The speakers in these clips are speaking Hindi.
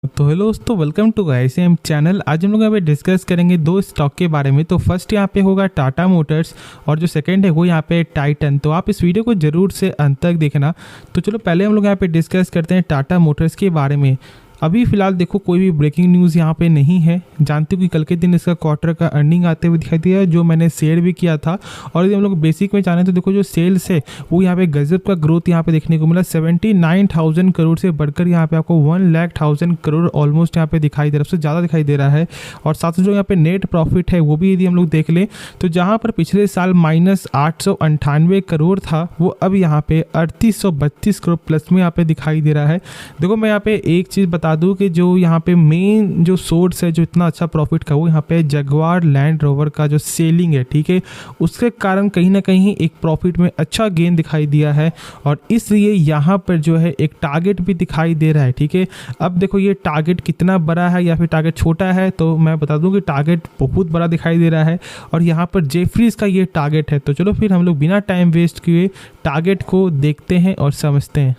तो हेलो दोस्तों, वेलकम टू ICM चैनल। आज हम लोग यहाँ पे डिस्कस करेंगे दो स्टॉक के बारे में। तो फर्स्ट यहाँ पे होगा टाटा मोटर्स और जो सेकंड है वो यहाँ पे टाइटन। तो आप इस वीडियो को जरूर से अंत तक देखना। तो चलो पहले हम लोग यहाँ पे डिस्कस करते हैं टाटा मोटर्स के बारे में। अभी फिलहाल देखो कोई भी ब्रेकिंग न्यूज़ यहाँ पे नहीं है। जानते हो कि कल के दिन इसका क्वार्टर का अर्निंग आते हुए दिखाई दिया, जो मैंने शेयर भी किया था। और यदि हम लोग बेसिक में जाने तो देखो जो सेल्स है वो यहाँ पे गजब का ग्रोथ यहाँ पे देखने को मिला। 79,000 करोड़ से बढ़कर यहाँ पे आपको 1,00,000 करोड़ ऑलमोस्ट यहाँ पे दिखाई दे रहा है, उससे ज़्यादा दिखाई दे रहा है। और साथ ही जो यहाँ पे नेट प्रॉफिट है वो भी यदि हम लोग देख लें तो जहाँ पर पिछले साल -898 करोड़ था, वो अब यहाँ पे 3832 करोड़ प्लस में यहाँ पे दिखाई दे रहा है। देखो मैं यहाँ पे एक चीज़ बता दूं कि जो यहाँ पे मेन जो सोर्स है जो इतना अच्छा प्रॉफिट का, वो यहाँ पे जगुआर लैंड रोवर का जो सेलिंग है, ठीक है, उसके कारण कहीं ना कहीं एक प्रॉफिट में अच्छा गेन दिखाई दिया है। और इसलिए यहाँ पर जो है एक टारगेट भी दिखाई दे रहा है, ठीक है। अब देखो ये टारगेट कितना बड़ा है या फिर टारगेट छोटा है, तो मैं बता दूं कि टारगेट बहुत बड़ा दिखाई दे रहा है और यहाँ पर जेफरीज का ये टारगेट है। तो चलो फिर हम लोग बिना टाइम वेस्ट किए टारगेट को देखते हैं और समझते हैं।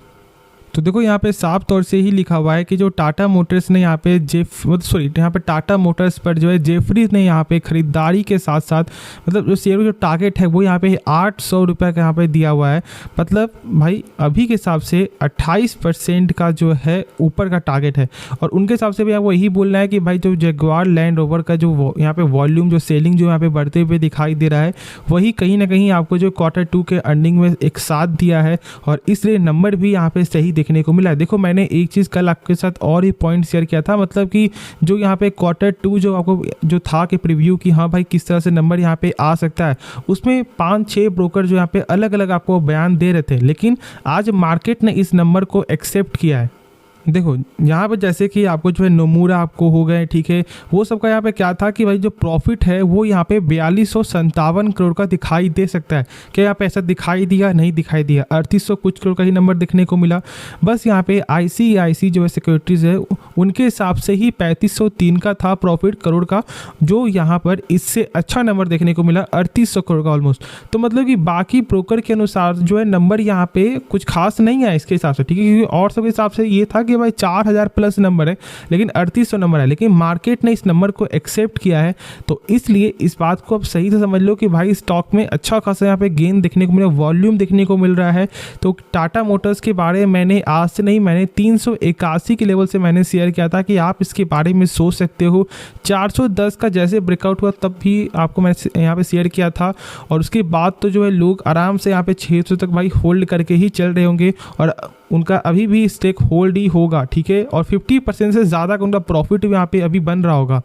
तो देखो यहाँ पे साफ तौर से ही लिखा हुआ है कि जो टाटा मोटर्स ने यहाँ पे यहाँ पे टाटा मोटर्स पर जो है जेफरीज ने यहाँ पे खरीदारी के साथ साथ मतलब जो शेयर जो टारगेट है वो यहाँ पे 800 रुपये का यहाँ पे दिया हुआ है। मतलब भाई अभी के हिसाब से 28% का जो है ऊपर का टारगेट है। और उनके हिसाब से भी वो यही बोलना है कि भाई जो जगुआर लैंड रोवर का जो यहाँ पे वॉल्यूम जो सेलिंग जो यहाँ पे बढ़ते हुए दिखाई दे रहा है, वही कहीं ना कहीं आपको जो Q2 के अर्निंग में एक साथ दिया है और इसलिए नंबर भी यहाँ पे सही देखने को मिला है। देखो मैंने एक चीज़ कल आपके साथ और ही पॉइंट शेयर किया था, मतलब कि जो यहाँ पे Q2 जो आपको जो था कि प्रीव्यू की हाँ भाई किस तरह से नंबर यहाँ पे आ सकता है, उसमें 5-6 ब्रोकर जो यहाँ पे अलग अलग आपको बयान दे रहे थे, लेकिन आज मार्केट ने इस नंबर को एक्सेप्ट किया है। देखो यहाँ पर जैसे कि आपको जो है नोमुरा आपको हो गए, ठीक है, वो सबका यहाँ पे क्या था कि भाई जो प्रॉफिट है वो यहाँ पे 4257 करोड़ का दिखाई दे सकता है। क्या यहाँ पे ऐसा दिखाई दिया? नहीं दिखाई दिया। 3800 कुछ करोड़ का ही नंबर देखने को मिला। बस यहाँ पे ICICI जो है सिक्योरिटीज़ है उनके हिसाब से ही 3503 का था प्रॉफिट करोड़ का, जो यहाँ पर इससे अच्छा नंबर देखने को मिला 3800 करोड़ का ऑलमोस्ट। तो मतलब कि बाकी ब्रोकर के अनुसार जो है नंबर यहाँ पे कुछ खास नहीं है इसके हिसाब से, ठीक है, क्योंकि और सबके हिसाब से ये था कि भाई 4000 प्लस नंबर है, लेकिन 3800 नंबर है, लेकिन मार्केट ने इस नंबर को एक्सेप्ट किया है। तो इसलिए इस बात को अब सही से समझ लो कि भाई स्टॉक में अच्छा खासा यहाँ पे गेन देखने को मिला, वॉल्यूम देखने को मिल रहा है। तो टाटा मोटर्स के बारे में मैंने आज से नहीं, मैंने 381 के लेवल से मैंने शेयर किया था कि आप इसके बारे में सोच सकते हो। 410 का जैसे ब्रेकआउट हुआ तब भी आपको मैंने यहाँ पे शेयर किया था, और उसके बाद तो जो है लोग आराम से यहाँ पे 600 तक भाई होल्ड करके ही चल रहे होंगे और उनका अभी भी स्टेक होल्ड ही होगा, ठीक है। और 50% से ज़्यादा का उनका प्रॉफिट यहाँ पे अभी बन रहा होगा।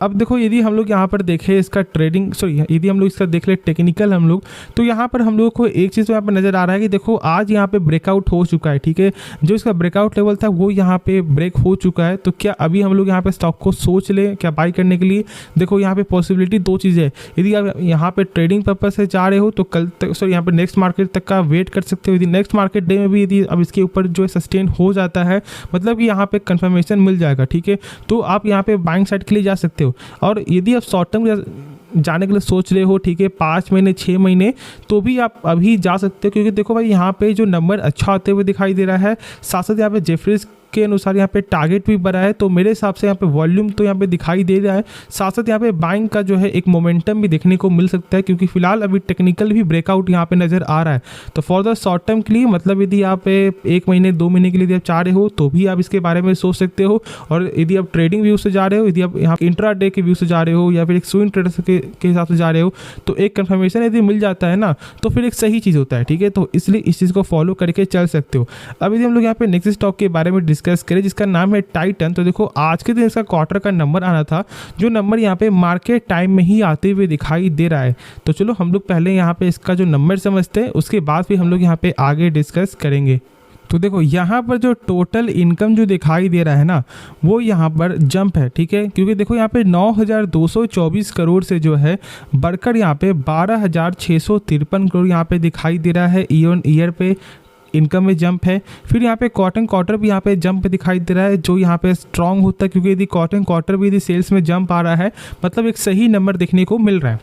अब देखो यदि हम लोग यहाँ पर देखें इसका ट्रेडिंग यदि हम लोग इसका देख ले टेक्निकल हम लोग, तो यहाँ पर हम लोग को एक चीज़ तो यहाँ पर नज़र आ रहा है कि देखो आज यहाँ पे ब्रेकआउट हो चुका है, ठीक है। जो इसका ब्रेकआउट लेवल था वो यहाँ पे ब्रेक हो चुका है। तो क्या अभी हम लोग यहाँ पे स्टॉक को सोच लें क्या बाई करने के लिए? देखो यहाँ पे पॉसिबिलिटी दो चीज़ें है। यदि आप यहाँ पे ट्रेडिंग पर्पज से जा रहे हो तो कल तक यहाँ पे नेक्स्ट मार्केट तक का वेट कर सकते हो। यदि नेक्स्ट मार्केट डे में भी यदि अब इसके ऊपर जो है सस्टेन हो जाता है, मतलब कि यहाँ पे कंफर्मेशन मिल जाएगा, ठीक है, तो आप यहाँ पे बाइंग साइड के लिए जा सकते हो। और यदि आप शॉर्ट टर्म जाने के लिए सोच रहे हो, ठीक है, 5 महीने 6 महीने, तो भी आप अभी जा सकते हो, क्योंकि देखो भाई यहाँ पे जो नंबर अच्छा आते हुए दिखाई दे रहा है, साथ साथ यहाँ पे जेफरीज के अनुसार यहाँ पे टारगेट भी बढ़ा है। तो मेरे हिसाब से यहाँ पे वॉल्यूम तो यहाँ पे दिखाई दे रहा है, साथ साथ यहाँ पे बाइंग का जो है एक मोमेंटम भी देखने को मिल सकता है, क्योंकि फिलहाल अभी टेक्निकल भी ब्रेकआउट यहाँ पे नज़र आ रहा है। तो फॉर द शॉर्ट टर्म के लिए मतलब यदि आप 1 महीने 2 महीने के लिए यदि आप चाह रहे हो तो भी आप इसके बारे में सोच सकते हो। और यदि आप ट्रेडिंग व्यू से जा रहे हो, यदि आप यहाँ इंट्रा डे के व्यू से जा रहे हो या फिर एक स्विंग ट्रेडर के हिसाब से जा रहे हो, तो एक कन्फर्मेशन यदि मिल जाता है ना तो फिर एक सही चीज़ होता है, ठीक है। तो इसलिए इस चीज़ को फॉलो करके चल सकते हो। अब यदि हम लोग यहाँ पे नेक्स्ट स्टॉक के बारे में डिस्कस करें जिसका नाम है टाइटन, तो देखो आज के दिन इसका क्वार्टर का नंबर आना था, जो नंबर यहाँ पे मार्केट टाइम में ही आते हुए दिखाई दे रहा है। तो चलो हम लोग पहले यहाँ पे इसका जो नंबर समझते हैं, उसके बाद फिर हम लोग यहाँ पे आगे डिस्कस करेंगे। तो देखो यहाँ पर जो टोटल इनकम जो दिखाई दे रहा है ना, वो यहाँ पर जंप है, ठीक है, क्योंकि देखो यहाँ पे 9,224 करोड़ से जो है बढ़कर यहाँ पे 12,653 करोड़ यहाँ पे दिखाई दे रहा है। ईयर पे इनकम में जंप है। फिर यहाँ पे क्वार्टर भी यहाँ पे जंप दिखाई दे रहा है, जो यहाँ पे स्ट्रॉन्ग होता है, क्योंकि यदि क्वार्टर भी यदि सेल्स में जंप आ रहा है, मतलब एक सही नंबर देखने को मिल रहा है।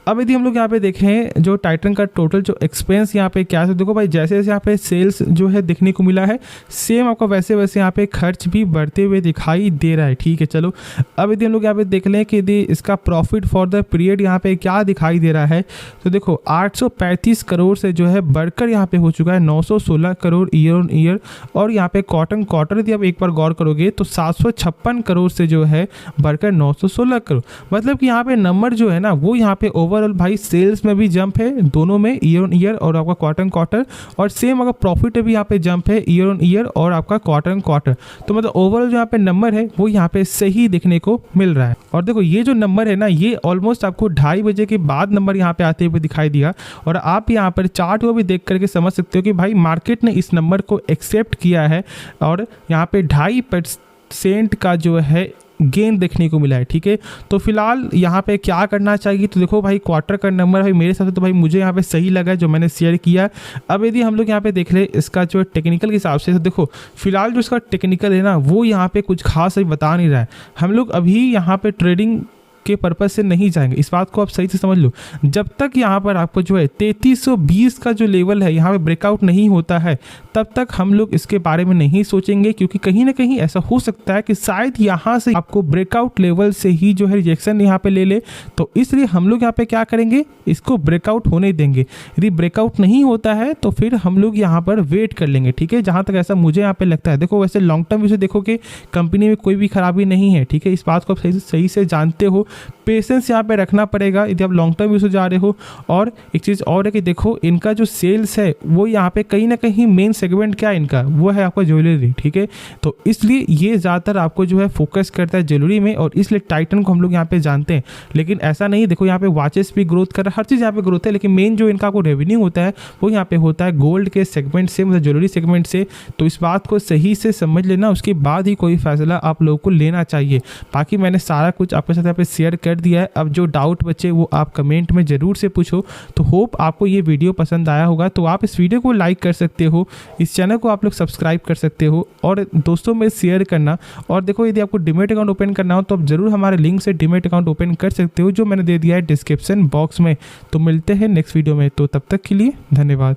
अब यदि हम लोग यहाँ पे देखें जो टाइटन का टोटल जो एक्सपेंस यहाँ पे क्या है, तो देखो भाई जैसे जैसे यहाँ पे सेल्स जो है देखने को मिला है, सेम आपको वैसे वैसे यहाँ पे खर्च भी बढ़ते हुए दिखाई दे रहा है। ठीक है, चलो अब यदि हम लोग यहाँ पे देख लें कि यदि इसका प्रॉफिट फॉर द पीरियड यहाँ पे क्या दिखाई दे रहा है, तो देखो 835 करोड़ से जो है बढ़कर यहाँ पे हो चुका है 916 करोड़ ईयर ऑन ईयर। और यहाँ पे क्वार्टर यदि आप एक बार गौर करोगे तो 756 करोड़ से जो है बढ़कर 916 करोड़। मतलब कि यहाँ पे नंबर जो है ना वो यहाँ पे ओवरऑल भाई सेल्स में भी जंप है दोनों में, ईयर ऑन ईयर और आपका क्वार्टर, और सेम अगर प्रॉफिट भी यहाँ पे जंप है ईयर ऑन ईयर और आपका क्वार्टर। तो मतलब ओवरऑल जो यहाँ पे नंबर है वो यहाँ पे सही देखने को मिल रहा है। और देखो ये जो नंबर है ना ये ऑलमोस्ट आपको 2:30 बजे के बाद नंबर यहाँ पे आते हुए दिखाई दिया। और आप यहाँ पर चार्ट को भी देख करके समझ सकते हो कि भाई मार्केट ने इस नंबर को एक्सेप्ट किया है और यहाँ पे 2.5% का जो है गेन देखने को मिला है। ठीक है, तो फिलहाल यहाँ पे क्या करना चाहिए, तो देखो भाई क्वार्टर का नंबर भाई मेरे हिसाब से तो भाई मुझे यहाँ पे सही लगा है जो मैंने शेयर किया। अब यदि हम लोग यहाँ पे देख रहे इसका जो टेक्निकल के हिसाब से, तो देखो फिलहाल जो इसका टेक्निकल है ना वो यहाँ पे कुछ खास अभी बता नहीं रहा है। हम लोग अभी यहाँ पे ट्रेडिंग के पर्पज से नहीं जाएंगे, इस बात को आप सही से समझ लो। जब तक यहाँ पर आपको जो है 3320 का जो लेवल है यहाँ पे ब्रेकआउट नहीं होता है तब तक हम लोग इसके बारे में नहीं सोचेंगे, क्योंकि कहीं ना कहीं ऐसा हो सकता है कि शायद यहाँ से आपको ब्रेकआउट लेवल से ही जो है रिजेक्शन यहाँ पे ले ले। तो इसलिए हम लोग यहाँ पे क्या करेंगे, इसको ब्रेकआउट होने देंगे। यदि ब्रेकआउट नहीं होता है तो फिर हम लोग यहाँ पर वेट कर लेंगे। ठीक है, जहाँ तक ऐसा मुझे यहाँ पे लगता है। देखो वैसे लॉन्ग टर्म व्यू से देखो कि कंपनी में कोई भी खराबी नहीं है। ठीक है, इस बात को आप सही से जानते हो। पेशेंस यहाँ पे रखना पड़ेगा यदि आप लॉन्ग टर्म व्यू से जा रहे हो। और एक चीज़ और है कि देखो इनका जो सेल्स है वो यहाँ पे कहीं ना कहीं मेन सेगमेंट क्या है इनका, वो है आपका ज्वेलरी। ठीक है, तो इसलिए ये ज़्यादातर आपको जो है फोकस करता है ज्वेलरी में, और इसलिए टाइटन को हम लोग यहाँ पे जानते हैं। लेकिन ऐसा नहीं, देखो यहाँ पे वॉचेस भी ग्रोथ कर रहा है, हर चीज़ यहाँ पे ग्रोथ है, लेकिन मेन जो इनका आपको रेवेन्यू होता है वो यहाँ पे होता है गोल्ड के सेगमेंट से, मतलब ज्वेलरी सेगमेंट से। तो इस बात को सही से समझ लेना, उसके बाद ही कोई फैसला आप लोगों को लेना चाहिए। बाकी मैंने सारा कुछ आपके साथ यहाँ पे शेयर कर दिया है। अब जो डाउट बचे वो आप कमेंट में ज़रूर से पूछो। तो होप आपको ये वीडियो पसंद आया होगा, तो आप इस वीडियो को लाइक कर सकते हो, इस चैनल को आप लोग सब्सक्राइब कर सकते हो और दोस्तों में शेयर करना। और देखो यदि आपको डीमैट अकाउंट ओपन करना हो तो आप ज़रूर हमारे लिंक से डीमैट अकाउंट ओपन कर सकते हो, जो मैंने दे दिया है डिस्क्रिप्शन बॉक्स में। तो मिलते हैं नेक्स्ट वीडियो में, तो तब तक के लिए धन्यवाद।